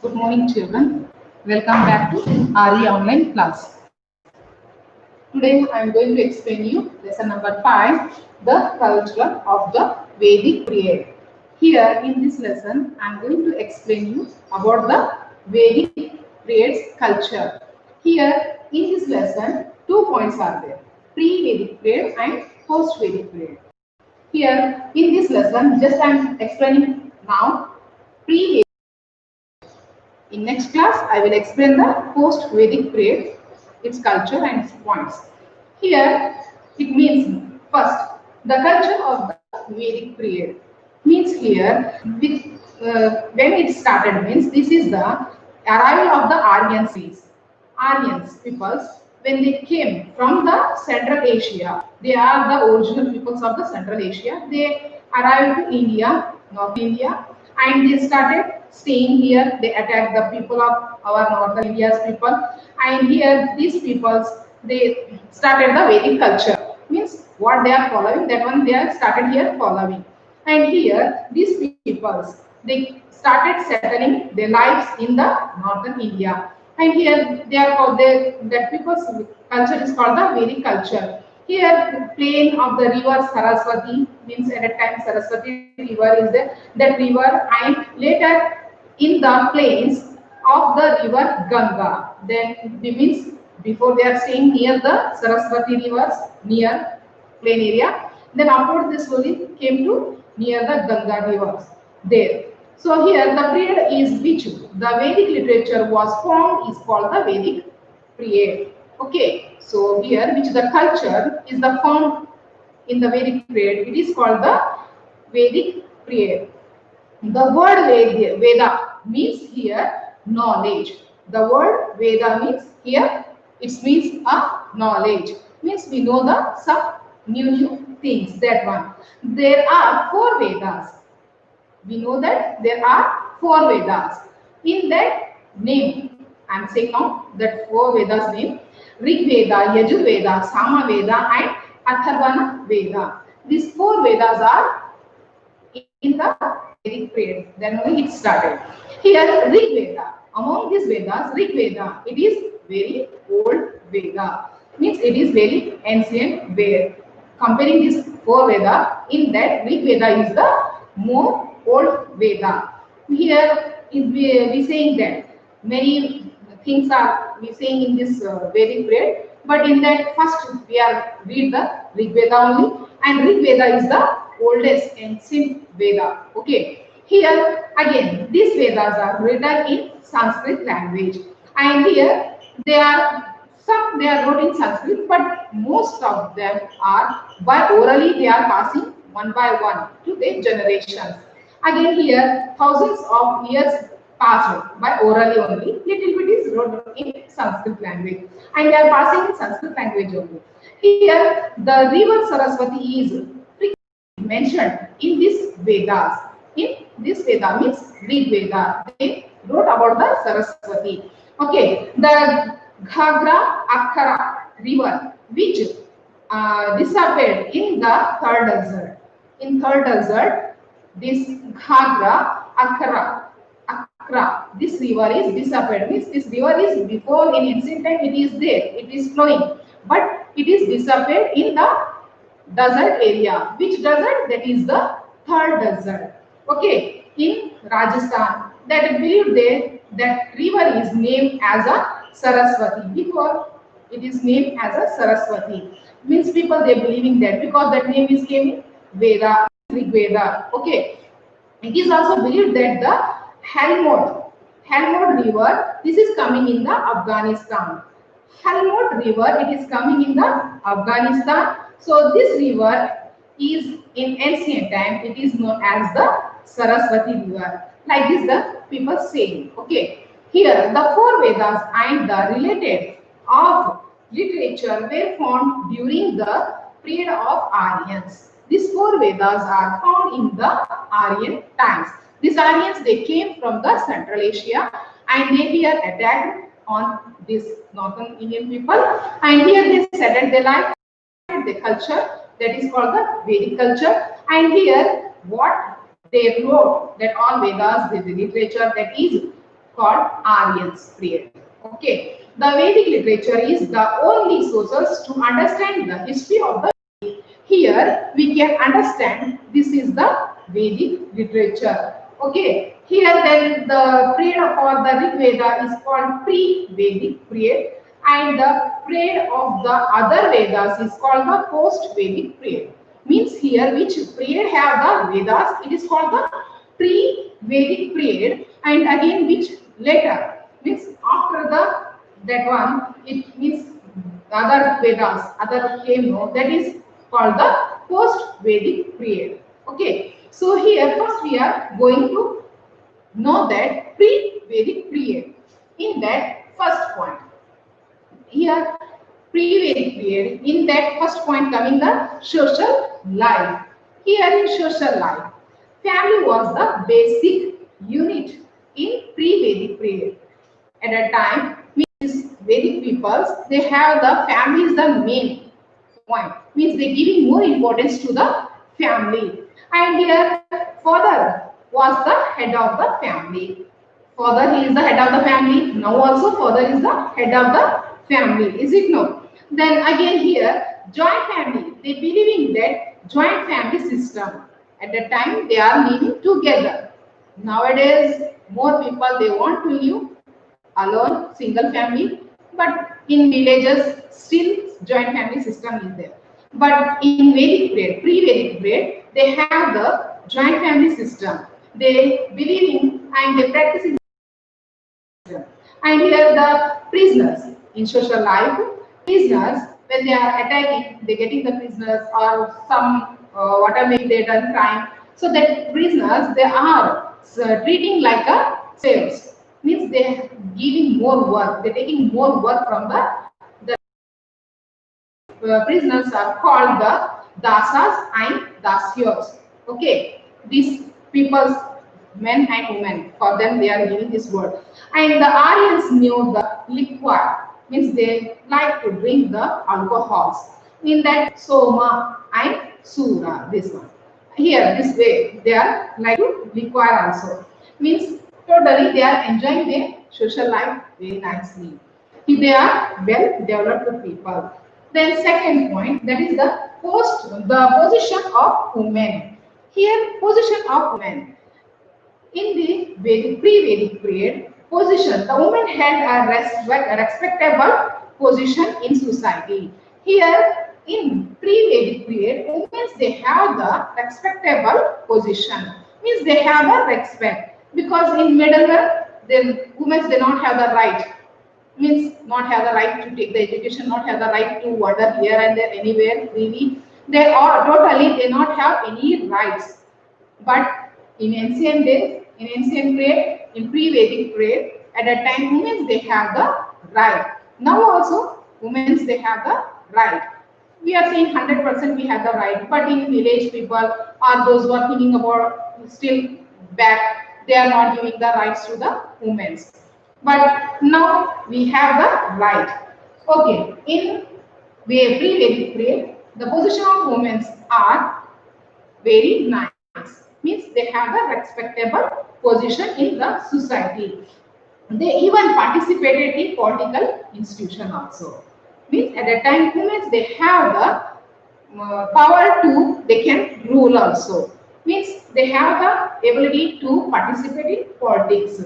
Good morning, children. Welcome back to RE online class. Today, I am going to explain you lesson number 5, the culture of the Vedic period. Here, in this lesson, I am going to explain you about the Vedic period's culture. Here, in this lesson, 2 points are there: pre-Vedic period and post-Vedic period. Here, in this lesson, just I am explaining now pre-Vedic. In next class, I will explain the post-Vedic period, its culture and its points. Here, it means first, the culture of the Vedic period means here, with, when it started means this is the arrival of the Aryans. Aryans peoples, when they came from the Central Asia, they are the original peoples of the Central Asia. They arrived to India, North India, and they started staying here. They attacked the people of our northern India's people, and here these peoples they started the Vedic culture. Means what they are following, that one they are started here following. And here these peoples they started settling their lives in the northern India. And here they are called that people's culture is called the Vedic culture. Here, plain of the river Saraswati means at a time Saraswati river is there. That river, and later in the plains of the river Ganga. Then it means before they are staying near the Saraswati rivers, near plain area. Then afterwards they slowly came to near the Ganga rivers there. So here the period is which the Vedic literature was formed is called the Vedic period. Okay, so here which the culture is the form in the Vedic period, it is called the Vedic period. The word Veda means here knowledge. The word Veda means here it means a knowledge. Means we know the some new things. That one. There are four Vedas. We know that there are four Vedas. In that name, I am saying now that four Vedas name: Rig Veda, Yajur Veda, Sama Veda, and Atharvana Veda. These four Vedas are in the Vedic period. Then only it started. Here, Rig Veda. Among these Vedas, Rig Veda, it is very old Veda. Means it is very ancient Veda. Comparing these four Veda, in that Rig Veda is the more old Veda. Here is we saying that many things are we saying in this Vedic period, but in that first we are read the Rig Veda only, and Rig Veda is the oldest ancient Veda. Okay. Here again, these Vedas are written in Sanskrit language, and here they are some they are wrote in Sanskrit, but most of them are by orally they are passing one by one to their generations. Again here, thousands of years passed by orally only. Little bit is wrote in Sanskrit language, and they are passing in Sanskrit language only. Here, the river Saraswati is mentioned in this Vedas. In this Veda means Rig Veda. They wrote about the Saraswati. Okay, the Ghagra Akhara river, which disappeared in the third desert. In third desert, this Ghagra Akra, this river is disappeared. Means this river is before in ancient time it is there, it is flowing, but it is disappeared in the desert area. Which desert? That is the third desert. Okay, in Rajasthan, that believed there that river is named as a Saraswati. Before it is named as a Saraswati. Means people they believing that because that name is came in Veda, Rig Veda. Okay, it is also believed that the Helmod river, this is coming in the Afghanistan. Helmod river, it is coming in the Afghanistan. So this river is in ancient time, it is known as the Saraswati river. Like this the people say. Okay. Here the four Vedas and the related of literature were found during the period of Aryans. These four Vedas are found in the Aryan times. These Aryans they came from the Central Asia, and they were attacked on this northern Indian people, and here they settled their life, the culture that is called the Vedic culture. And here what they wrote, that all Vedas, the literature that is called Aryans period. Okay, the Vedic literature is the only sources to understand the history of the here we can understand this is the Vedic literature. Okay, here then the period for the Rig Veda is called pre-Vedic period and the period of the other Vedas is called the post-Vedic period. Means here which period have the Vedas, it is called the pre-Vedic period and again which later means after the that one it means other Vedas, other came no, that is called the post-Vedic period. Okay, so here first we are going to know that pre-Vedic period. In that first point, here pre-Vedic period, in that first point coming the social life. Here in social life, family was the basic unit in pre-Vedic period. At a time, means Vedic peoples, they have the family is the main point. Means they giving more importance to the family. And here, father was the head of the family. Father, he is the head of the family. Now also, father is the head of the family. Is it no? Then again here, joint family. They believe in that joint family system. At the time, they are living together. Nowadays, more people they want to live alone, single family, but in villages still joint family system is there. But in Vedic period, pre-Vedic period, they have the joint family system. They believe in and they practice in system. And here the prisoners in social life, prisoners when they are attacking, they getting the prisoners or some whatever maybe they done crime. So that prisoners they are treating like a slaves means they giving more work, they're taking more work from the prisoners are called the dasas and dasyos. Okay, these people's men and women, for them they are giving this word. And the Aryans knew the liquor, means they like to drink the alcohols. In that Soma and Sura, this one. Here, this way, they are like to liquor also. Means totally they are enjoying their social life very nicely. They are well developed people. Then second point, that is the position of women. Here, position of women. In the Vedic, pre-Vedic period, position, the woman had a respectable position in society. Here, in pre-Vedic period, women they have the respectable position. Means they have a respect. Because in medieval, then women they not have the right. Means not have the right to take the education, not have the right to wander here and there anywhere freely. They are totally they not have any rights. But in ancient days, in ancient period, in pre-Vedic period, at that time women they have the right. Now also women they have the right. We are saying 100% we have the right, but in village people or those who are thinking about still back, they are not giving the rights to the women. But now we have the right. Okay, in pre-Vedic period, the position of women are very nice. Means they have a respectable position in the society. They even participated in political institution also. Means at the time women they have the power to they can rule also. Means they have the ability to participate in politics.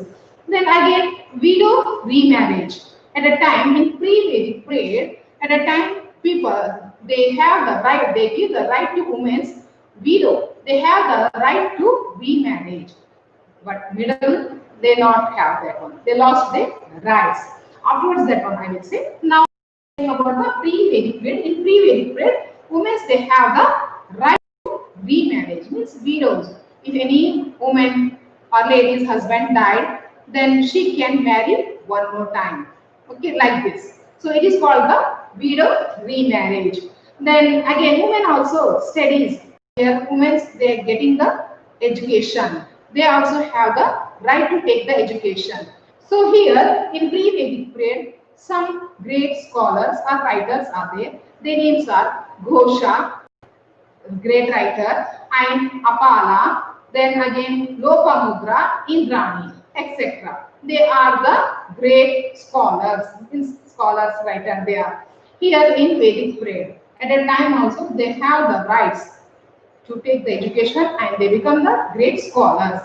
Then again widow remarriage. At a time in pre-Vedic period, at a time people they have the right, they give the right to women's widow. They have the right to remarriage. But middle, they not have that one. They lost their rights. Afterwards, that one I will say. Now, about the pre-Vedic period. In pre-Vedic period, women they have the right to remarriage. Means widows. If any woman or lady's husband died, then she can marry one more time. Okay, like this. So it is called the widow remarriage. Then again, women also studies. Here, women they are getting the education. They also have the right to take the education. So here in pre-Vedic period, some great scholars or writers are there. Their names are Ghosha, great writer, and Apala. Then again Lopamudra, Indrani. etc. They are the great scholars, means scholars, writer they are. Here in Vedic period, at a time also they have the rights to take the education and they become the great scholars.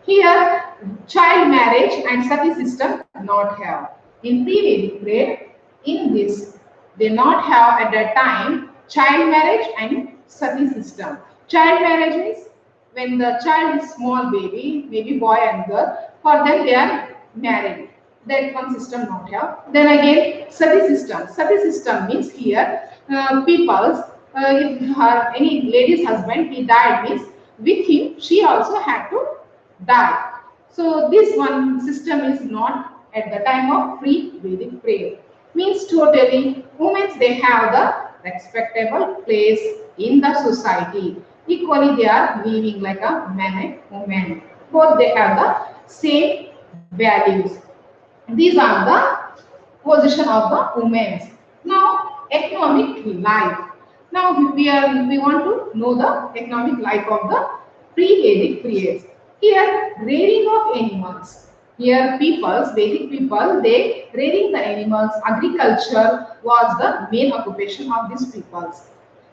Here, child marriage and sati system not have. In pre-Vedic period, in this, they not have at that time child marriage and sati system. Child marriage means when the child is small baby, maybe boy and girl, for them they are married. That one system not have. Then again, sati system. Sati system means here people's if her any lady's husband he died means with him she also had to die. So this one system is not at the time of pre-Vedic prayer. Means totally women they have the respectable place in the society. Equally they are living like a man and woman. Both they have the same values. These are the position of the women. Now, economic life. Now we want to know the economic life of the pre-Vedic periods. Here, rearing of animals. Here, Vedic people, they rearing the animals. Agriculture was the main occupation of these peoples.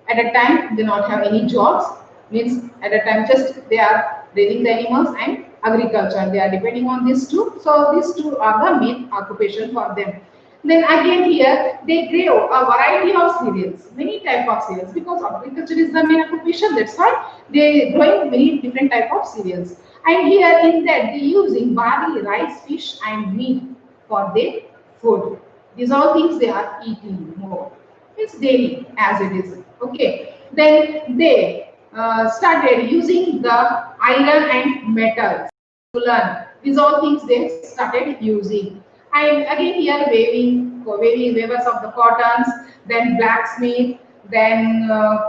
At a time, they not have any jobs. Means at a time, just they are rearing the animals and agriculture. They are depending on these two. So these two are the main occupation for them. Then again here they grow a variety of cereals, many type of cereals because agriculture is the main occupation. That's why they growing many different type of cereals. And here in that they using barley, rice, fish, and meat for their food. These all things they are eating more. It's daily as it is. Okay. Then they started using the iron and metals to learn. These all things they started using. And again here waving weavers of the cottons, then blacksmith, then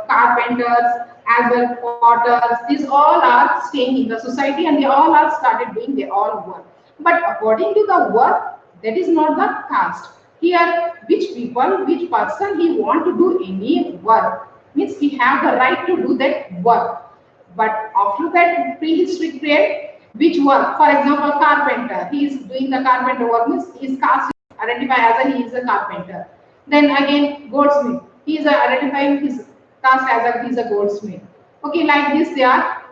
carpenters, as well potters. These all are staying in the society and they all are started doing their all work. But according to the work, that is not the caste. Here, which person he want to do any work means he have the right to do that work. But after that prehistoric period, which work, for example, carpenter, he is doing the carpenter work means his caste is identified as he is a carpenter. Then again, goldsmith, he is identifying his caste as he is a goldsmith. Okay, like this they are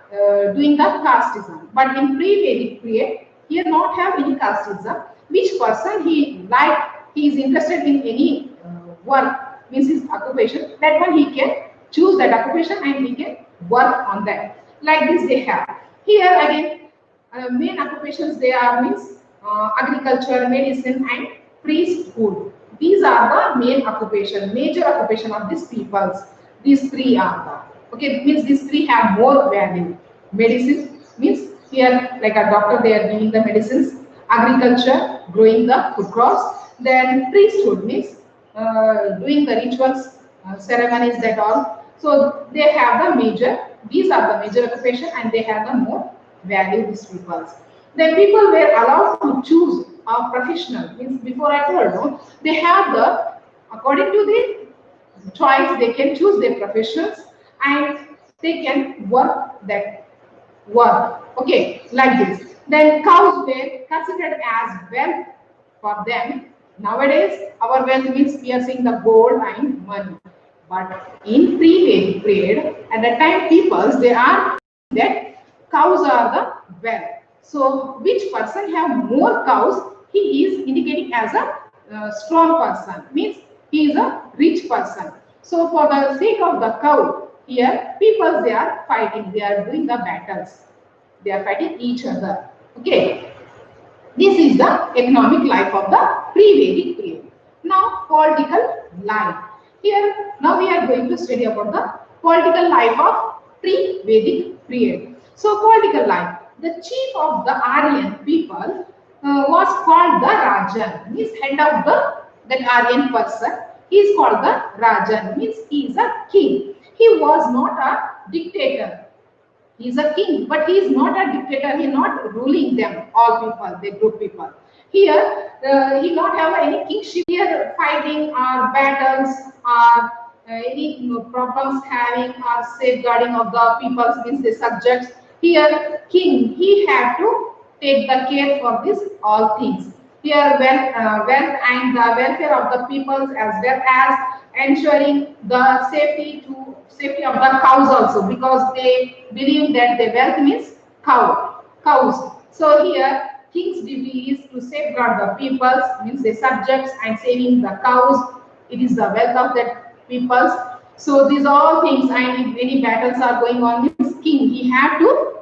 doing the casteism. But in pre-Vedic period, he not have any casteism. Which person he is interested in any work means his occupation. That one he can choose that occupation and he can work on that. Like this they have. Here again, main occupations they are means agriculture, medicine, and priesthood. These are the main occupation, major occupation of these peoples. These three are the okay. Means these three have more value. Medicine means here like a doctor they are giving the medicines. Agriculture, growing the food crops. Then priesthood means doing the rituals, ceremonies that all. So they have the major. These are the major occupation and they have the more value these peoples. Then people were allowed to choose a professional. Means before I told you, they have the according to the choice they can choose their professions and they can work that work. Okay, like this. Then cows were considered as wealth for them. Nowadays, our wealth means we are seeing the gold and money. But in pre-Vedic period, at that time, peoples they are that cows are the wealth. So, which person have more cows? He is indicating as a strong person. Means he is a rich person. So, for the sake of the cow, here peoples they are fighting. They are doing the battles. They are fighting each other. Okay. This is the economic life of the pre-Vedic period. Now, political life. Here, now we are going to study about the political life of pre-Vedic period. So, political life. The chief of the Aryan people was called the Rajan. Means head of that Aryan person. He is called the Rajan. Means he is a king. He was not a dictator. He is a king, but he is not a dictator. He is not ruling them, all people, the group people. Here, he not have any kingship. Here, fighting or battles or any problems having or safeguarding of the people means the subjects. Here, king, he had to take the care for this all things. Here, wealth and the welfare of the peoples, as well as ensuring the safety of the cows also, because they believe that the wealth means cows. So here, king's duty is to safeguard the peoples, means the subjects, and saving the cows. It is the wealth of that peoples. So these all things, and if any battles are going on, means king he had to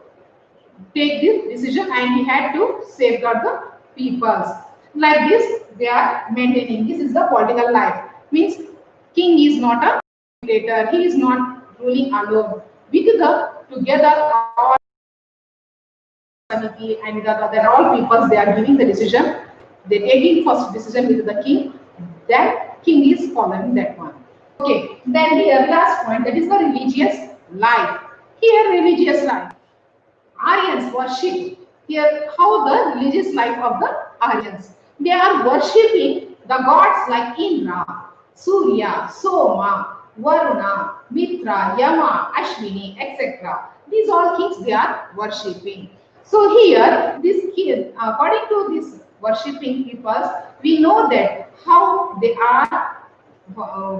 take this decision and he had to safeguard the peoples. Like this, they are maintaining. This is the political life. Means king is not a dictator. He is not ruling alone. With the together all committee and the all peoples, they are giving the decision. They taking first decision with the king. Then king is following that one. Okay. Then the last point, that is the religious life. Here religious life. Aryans worship. Here, how the religious life of the Aryans. They are worshipping the gods like Indra, Surya, Soma, Varuna, Mitra, Yama, Ashwini, etc. These all kings they are worshipping. So here, this king, according to this worshipping peoples, we know that how they are,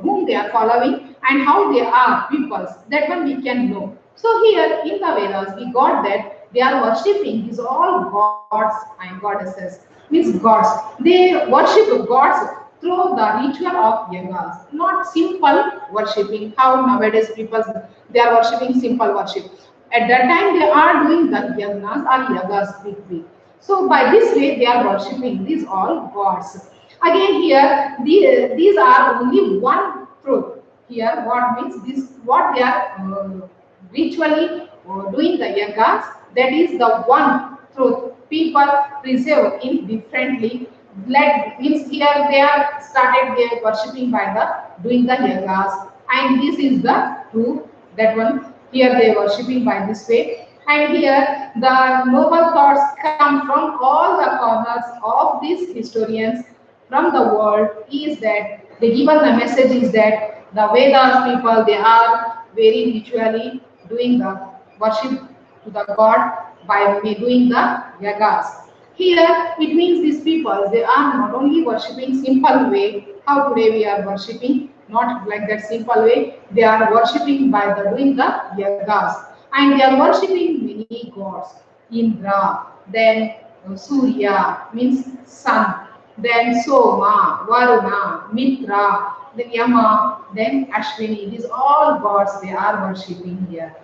whom they are following, and how they are peoples. That one we can know. So here in the Vedas, we got that they are worshipping these all gods and goddesses, means gods. They worship gods through the ritual of yagas, not simple worshipping. How nowadays people they are worshipping simple worship. At that time, they are doing the yagnas or yagas big. So by this way, they are worshipping these all gods. Again here, these are only one truth. Here, what means this? What they are ritually doing the yagas, that is the one truth. People preserve it differently. Like means here they are started their worshipping by the doing the yagas, and this is the truth. That one here they are worshipping by this way. And here the noble thoughts come from all the corners of these historians from the world, is that they given the message is that the Vedas people they are very ritually doing the worship to the god by doing the yagas. Here it means these people they are not only worshipping simple way how today we are worshipping, not like that simple way. They are worshipping by the doing the yagas, and they are worshipping many gods. Indra, then Surya means sun, then Soma, Varuna, Mitra, then Yama, then Ashwini. These all gods they are worshipping here.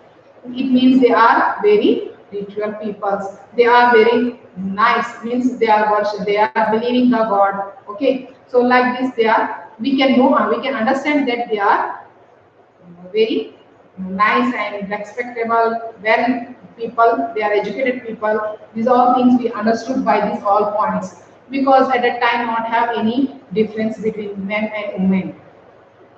It means they are very ritual peoples. They are very nice. Means they are worship. They are believing the God. Okay. So like this, they are. We can know. We can understand that they are very nice and respectable, well people. They are educated people. These all things we understood by these all points, because at that time not have any difference between men and women.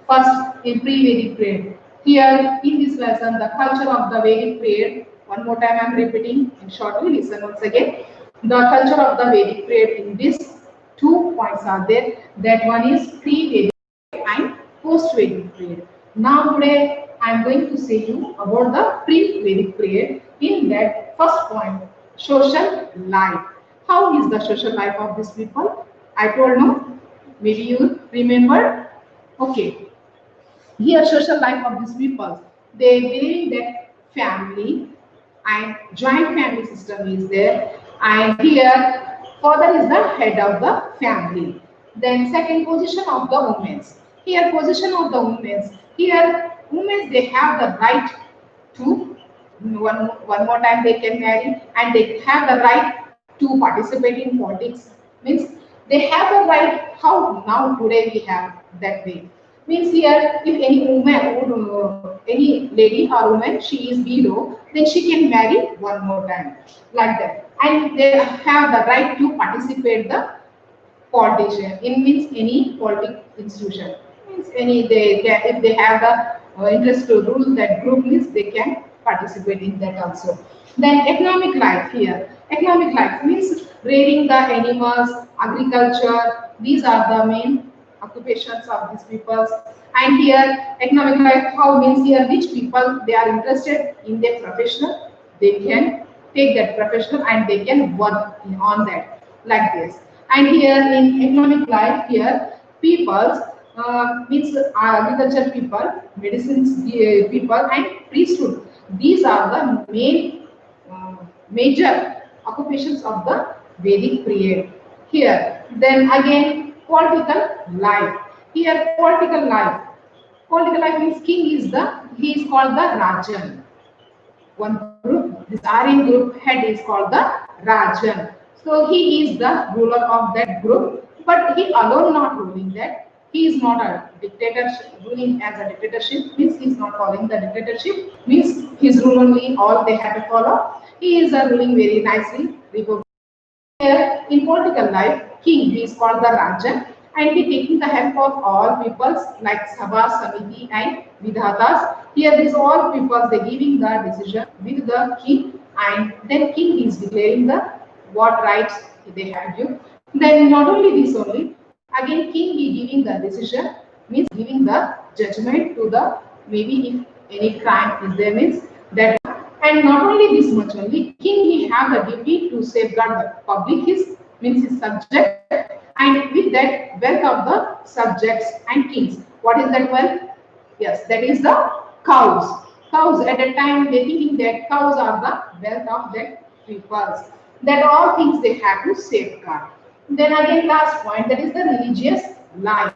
First, in pre-Vedic period. Here, in this lesson, the culture of the Vedic period. One more time, I am repeating and shortly. Listen once again. The culture of the Vedic period. In this, 2 points are there. That one is pre-Vedic and post-Vedic period. Now, today, I am going to say you about the pre-Vedic period. In that first point, social life. How is the social life of these people? I told no. Maybe you remember. Okay, here social life of these people, they believe that family and joint family system is there, and here father is the head of the family. Then second, position of the women. Here position of the women, here women they have the right to one more time they can marry, and they have the right to participate in politics. Means they have the right. How now today we have that way. Means here if any woman any lady or woman she is below, then she can marry one more time, like that, and they have the right to participate the politician in means any politic institution. Means any they can, if they have the interest to rule that group, means they can participate in that also. Then economic life. Here economic life means rearing the animals, agriculture. These are the main occupations of these peoples. And here economic life, how means here which people they are interested in their professional, they can take that professional and they can work on that like this. And here in economic life, here peoples means agriculture people, medicines people, and priesthood. These are the main major occupations of the Vedic period. Here, then again, political life. Here, political life. Political life means king is he is called the Rajan. One group, this Aryan group head is called the Rajan. So he is the ruler of that group, but he alone not ruling that. He is not a dictatorship, ruling as a dictatorship, means he is not following the dictatorship, means his rule only all they have to follow. He is ruling very nicely. Here in political life, king he is called the Rajan, and he taking the help of all peoples like Sabha, Samiti and Vidhatas. Here these all peoples they giving the decision with the king, and then king is declaring the what rights they have you. Then not only this only, again king he giving the decision, means giving the judgment to the maybe if any crime is there means that. And not only this much only, king he have the duty to safeguard the public, his means his subject, and with that wealth of the subjects and kings. What is that wealth? Yes, that is the cows. Cows at that time they thinking that cows are the wealth of that peoples. That all things they have to safeguard. Then again last point, that is the religious life.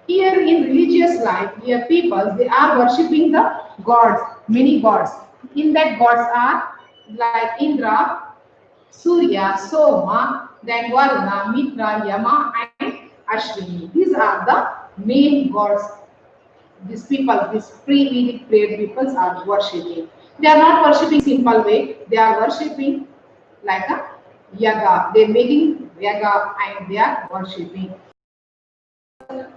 Here in religious life, here peoples they are worshipping the gods, many gods. In that gods are like Indra, Surya, Soma, then Varuna, Mitra, Yama, and Ashwini. These are the main gods. These people, these pre-Vedic prayer peoples are worshipping. They are not worshipping simple way. They are worshipping like a yaga. They are making yaga and they are worshipping.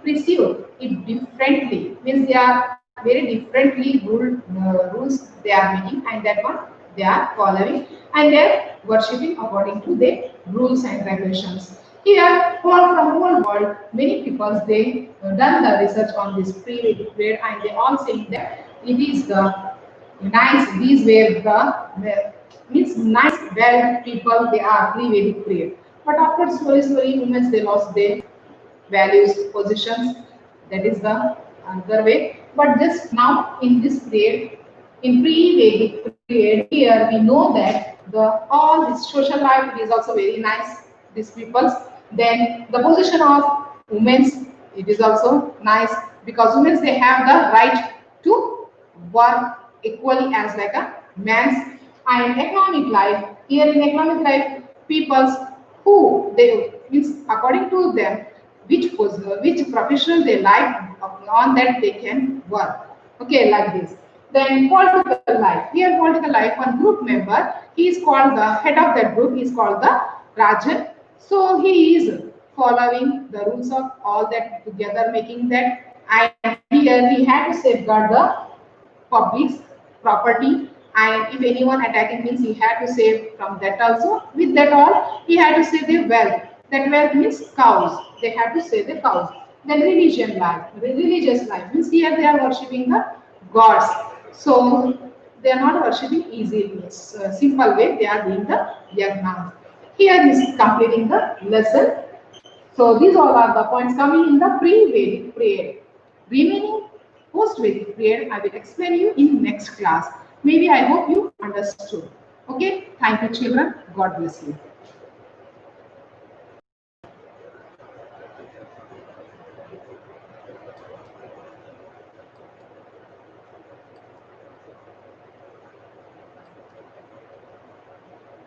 Pursue it differently, means they are very differently rules they are making, and that one they are following, and they are worshipping according to their rules and regulations. Here all from whole world many people they done the research on this pre-Vedic prayer, and they all saying that it is the nice, these were the means nice well people they are pre-Vedic prayer. But after slowly humans they lost their values, positions. That is the other way. But just now in this period, in pre-Vedic period, here we know that the all this social life is also very nice. These people's then the position of women's it is also nice, because women they have the right to work equally as like a man's. And economic life, here in economic life people's who they means according to them which profession they like, on that they can work. Okay, like this. Then political life. Here political life, one group member, he is called the head of that group, is called the Rajan. So he is following the rules of all that together, making that, and here he had to safeguard the public's property, and if anyone attacking means he had to save from that also. With that all, he had to save the wealth. That wealth means cows. They have to save the cows. Then religion life, religious life means here they are worshipping the gods. So they are not worshipping easily. It's a simple way they are doing the yagna. Here is completing the lesson. So these all are the points coming in the pre-Vedic prayer. Remaining post-Vedic prayer I will explain you in next class. Maybe I hope you understood. Okay, thank you children. God bless you.